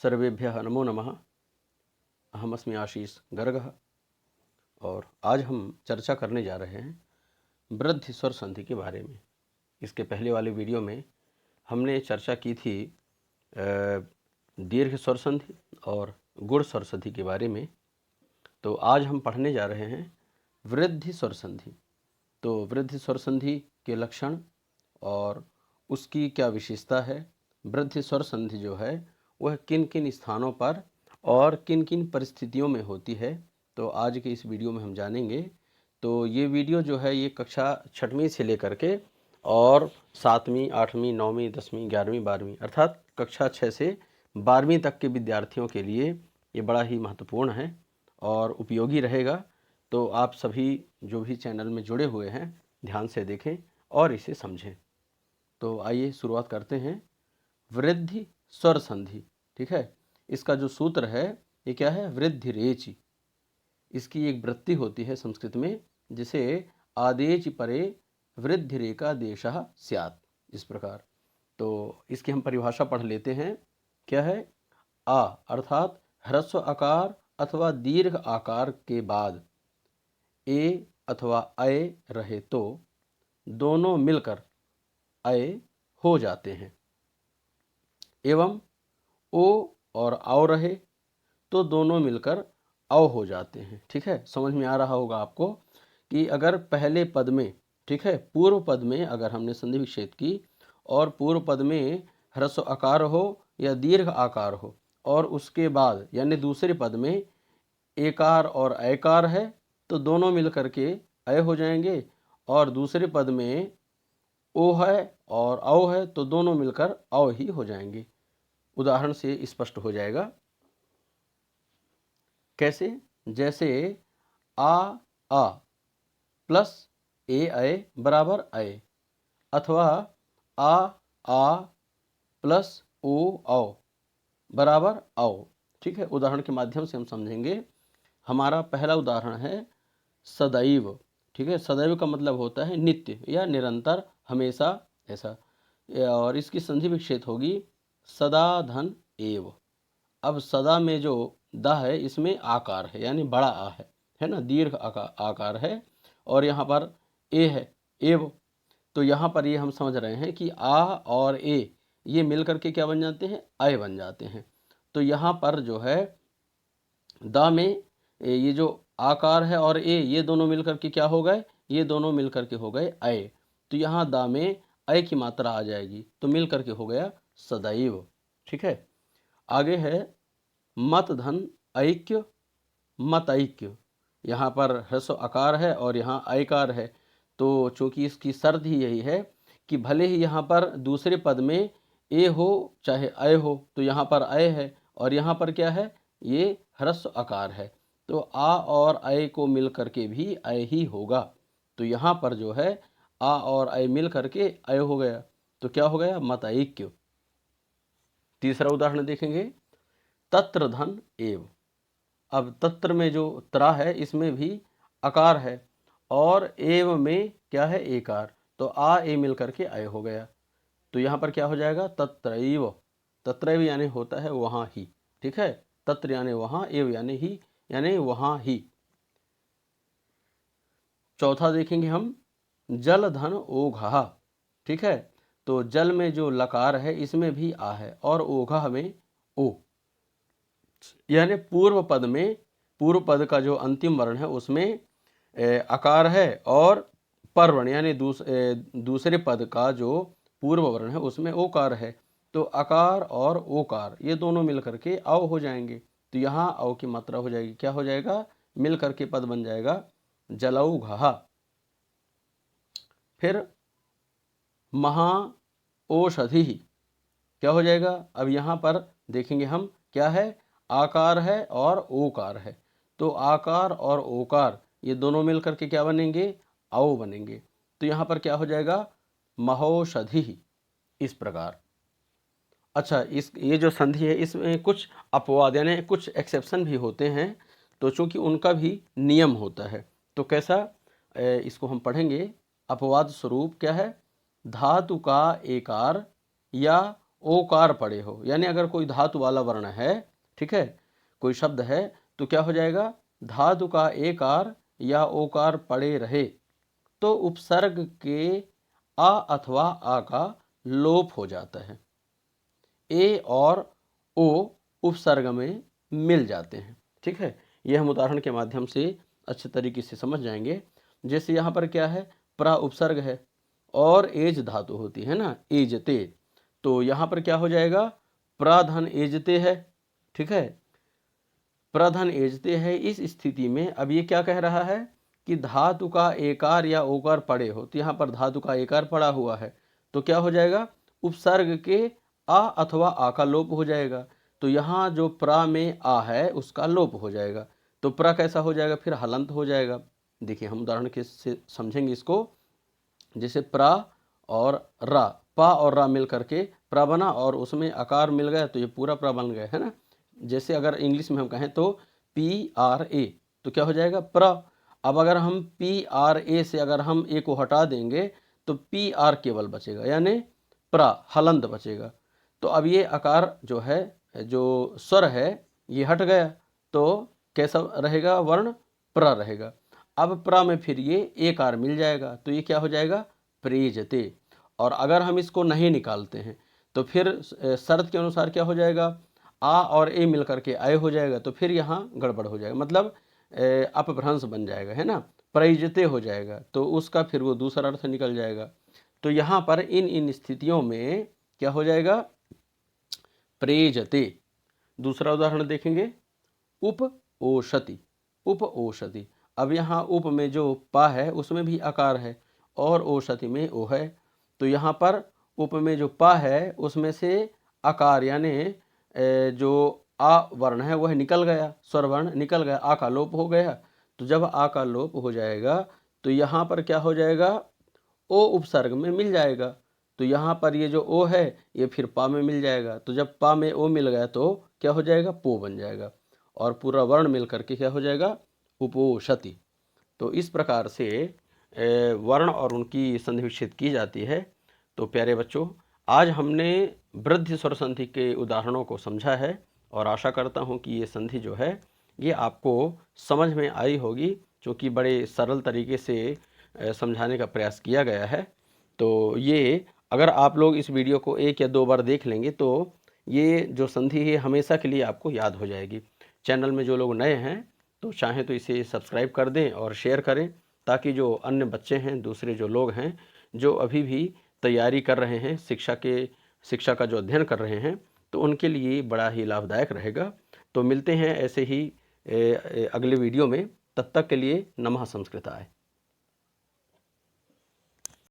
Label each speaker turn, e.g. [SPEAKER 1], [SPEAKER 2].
[SPEAKER 1] सर्वेभ्यः नमो नमः। अहमस्मि आशीष गर्गः और आज हम चर्चा करने जा रहे हैं वृद्धि स्वर संधि के बारे में। इसके पहले वाले वीडियो में हमने चर्चा की थी दीर्घ स्वर संधि और गुण स्वर संधि के बारे में। तो आज हम पढ़ने जा रहे हैं वृद्धि स्वर संधि। तो वृद्धि स्वर संधि के लक्षण और उसकी क्या विशेषता है, वृद्धि स्वर संधि जो है वह किन किन स्थानों पर और किन किन परिस्थितियों में होती है, तो आज के इस वीडियो में हम जानेंगे। तो ये वीडियो जो है ये कक्षा 6वीं से लेकर के और 7वीं, 8वीं, 9वीं, 10वीं, 11वीं, 12वीं अर्थात कक्षा 6 से 12वीं तक के विद्यार्थियों के लिए ये बड़ा ही महत्वपूर्ण है और उपयोगी रहेगा। तो आप सभी जो भी चैनल में जुड़े हुए हैं ध्यान से देखें और इसे समझें। तो आइए शुरुआत करते हैं। वृद्धि स्वर संधि, ठीक है। इसका जो सूत्र है ये क्या है, वृद्धि रेचि। इसकी एक वृत्ति होती है संस्कृत में, जिसे आदेच परे वृद्धि रेखा देशः स्यात्, इस प्रकार। तो इसकी हम परिभाषा पढ़ लेते हैं। क्या है, आ अर्थात ह्रस्व आकार अथवा दीर्घ आकार के बाद ए अथवा अय रहे तो दोनों मिलकर अय हो जाते हैं, एवं ओ और औ रहे तो दोनों मिलकर औ हो जाते हैं। ठीक है, समझ में आ रहा होगा आपको कि अगर पहले पद में, ठीक है, पूर्व पद में अगर हमने संधि विच्छेद की और पूर्व पद में ह्रस्व आकार हो या दीर्घ आकार हो और उसके बाद यानी दूसरे पद में एकार और ऐकार है तो दोनों मिलकर के अय हो जाएंगे, और दूसरे पद में ओ है और औ है तो दोनों मिलकर औ ही हो जाएंगे। उदाहरण से स्पष्ट हो जाएगा। कैसे, जैसे आ प्लस ए अय बराबर अय, अथवा आ प्लस ओ औ बराबर औ। ठीक है, उदाहरण के माध्यम से हम समझेंगे। हमारा पहला उदाहरण है सदैव। ठीक है, सदैव का मतलब होता है नित्य या निरंतर, हमेशा, ऐसा। और इसकी संधि विच्छेद होगी सदा धन एव। अब सदा में जो दा है इसमें आकार है यानी बड़ा आ है ना, दीर्घ आकार है, और यहाँ पर ए है एव। तो यहाँ पर ये हम समझ रहे हैं कि आ और ए ये मिलकर के क्या बन जाते हैं, अय बन जाते हैं। तो यहाँ पर जो है दा में ये जो आकार है और ए ये दोनों मिलकर के क्या हो गए, ये दोनों मिलकर के हो गए अय। तो यहाँ दा में अय की मात्रा आ जाएगी तो मिलकर के हो गया सदैव। ठीक है, आगे है मत धन ऐक्य मत ऐक्य। यहाँ पर ह्रस्व आकार है और यहाँ ऐकार है, तो चूंकि इसकी शर्त ही यही है कि भले ही यहाँ पर दूसरे पद में ए हो चाहे अय हो, तो यहाँ पर अय है और यहाँ पर क्या है, ये ह्रस्व आकार है, तो आ और अय को मिल करके भी अय ही होगा। तो यहाँ पर जो है आ और अय मिल करके अय हो गया, तो क्या हो गया, मत ऐक्य। तीसरा उदाहरण देखेंगे, तत्र धन एव। अब तत्र में जो त्रा है इसमें भी आकार है और एव में क्या है, एकार, तो आ ए मिल करके अय हो गया। तो यहाँ पर क्या हो जाएगा, तत्रैव। तत्रैव यानी होता है वहाँ ही। ठीक है, तत्र यानी वहाँ, एव यानी ही, यानी वहाँ ही। चौथा देखेंगे हम, जल धन ओघा। ठीक है, तो जल में जो लकार है इसमें भी आ है और ओघा में ओ, यानी पूर्व पद में, पूर्व पद का जो अंतिम वर्ण है उसमें आकार है और पर वर्ण यानी दूसरे पद का जो पूर्व वर्ण है उसमें ओकार है, तो आकार और ओकार ये दोनों मिलकर के औ हो जाएंगे। तो यहाँ औ की मात्रा हो जाएगी, क्या हो जाएगा, मिलकर के पद बन जाएगा जलौघः। फिर महा औषधि क्या हो जाएगा, अब यहाँ पर देखेंगे हम, क्या है, आकार है और ओकार है, तो आकार और ओकार ये दोनों मिलकर के क्या बनेंगे, औ बनेंगे। तो यहाँ पर क्या हो जाएगा, महौषधि, इस प्रकार। अच्छा, इस ये जो संधि है इसमें कुछ अपवाद यानी कुछ एक्सेप्शन भी होते हैं, तो चूंकि उनका भी नियम होता है, तो कैसा, इसको हम पढ़ेंगे। अपवाद स्वरूप क्या है, धातु का एकार या ओकार पड़े हो, यानी अगर कोई धातु वाला वर्ण है, ठीक है, कोई शब्द है, तो क्या हो जाएगा, धातु का एकार या ओकार पड़े रहे तो उपसर्ग के आ अथवा आ का लोप हो जाता है। ए और ओ उपसर्ग में मिल जाते हैं, ठीक है। यह हम उदाहरण के माध्यम से अच्छे तरीके से समझ जाएंगे। जैसे यहाँ पर क्या है, प्रा उपसर्ग है और एज धातु होती है ना, एजते, तो यहाँ पर क्या हो जाएगा, प्राधन एजते है, ठीक है, प्राधन एजते है। इस स्थिति में अब ये क्या कह रहा है कि धातु का एकार या ओकार पड़े हो, तो यहाँ पर धातु का एकार पड़ा हुआ है, तो क्या हो जाएगा, उपसर्ग के आ अथवा आ का लोप हो जाएगा। तो यहाँ जो प्रा में आ है उसका लोप हो जाएगा, तो प्रा कैसा हो जाएगा, फिर हलंत हो जाएगा। देखिए हम उदाहरण के से समझेंगे इसको। जैसे प्रा और रा, पा और रा मिल करके प्रा बना और उसमें आकार मिल गया तो ये पूरा प्रा बन गया है ना। जैसे अगर इंग्लिश में हम कहें तो PRA, तो क्या हो जाएगा, प्रा। अब अगर हम PRA से अगर हम ए को हटा देंगे तो PR केवल बचेगा, यानी प्रा हलंत बचेगा। तो अब ये आकार जो है, जो स्वर है, ये हट गया, तो कैसा रहेगा, वर्ण प्रा रहेगा। अब प्रा में फिर ये एकार मिल जाएगा, तो ये क्या हो जाएगा, प्रेजते। और अगर हम इसको नहीं निकालते हैं तो फिर शर्त के अनुसार क्या हो जाएगा, आ और ए मिल करके आय हो जाएगा, तो फिर यहाँ गड़बड़ हो जाएगा, मतलब अपभ्रंश बन जाएगा, है ना, प्रैजते हो जाएगा, तो उसका फिर वो दूसरा अर्थ निकल जाएगा। तो यहाँ पर इन स्थितियों में क्या हो जाएगा, प्रेजते। दूसरा उदाहरण देखेंगे, उप ओषति, उप ओषति। अब यहाँ उप में जो पा है उसमें भी आकार है और ओषति में ओ है, तो यहाँ पर उप में जो पा है उसमें से आकार यानी जो आ वर्ण है वह निकल गया, स्वर वर्ण निकल गया, आ का लोप हो गया। तो जब आ का लोप हो जाएगा तो यहाँ पर क्या हो जाएगा, ओ उपसर्ग में मिल जाएगा। तो यहाँ पर ये जो ओ है ये फिर पा में मिल जाएगा, तो जब पा में ओ मिल गया तो क्या हो जाएगा, पो बन जाएगा और पूरा वर्ण मिल करके क्या हो जाएगा, उपोषति। तो इस प्रकार से वर्ण और उनकी संधि विच्छेद की जाती है। तो प्यारे बच्चों, आज हमने वृद्धि स्वर संधि के उदाहरणों को समझा है और आशा करता हूँ कि ये संधि जो है ये आपको समझ में आई होगी, क्योंकि बड़े सरल तरीके से समझाने का प्रयास किया गया है। तो ये अगर आप लोग इस वीडियो को 1 या 2 बार देख लेंगे तो ये जो संधि है हमेशा के लिए आपको याद हो जाएगी। चैनल में जो लोग नए हैं तो चाहें तो इसे सब्सक्राइब कर दें और शेयर करें, ताकि जो अन्य बच्चे हैं, दूसरे जो लोग हैं जो अभी भी तैयारी कर रहे हैं, शिक्षा का जो अध्ययन कर रहे हैं, तो उनके लिए बड़ा ही लाभदायक रहेगा। तो मिलते हैं ऐसे ही अगले वीडियो में, तब तक के लिए नमः संस्कृताय।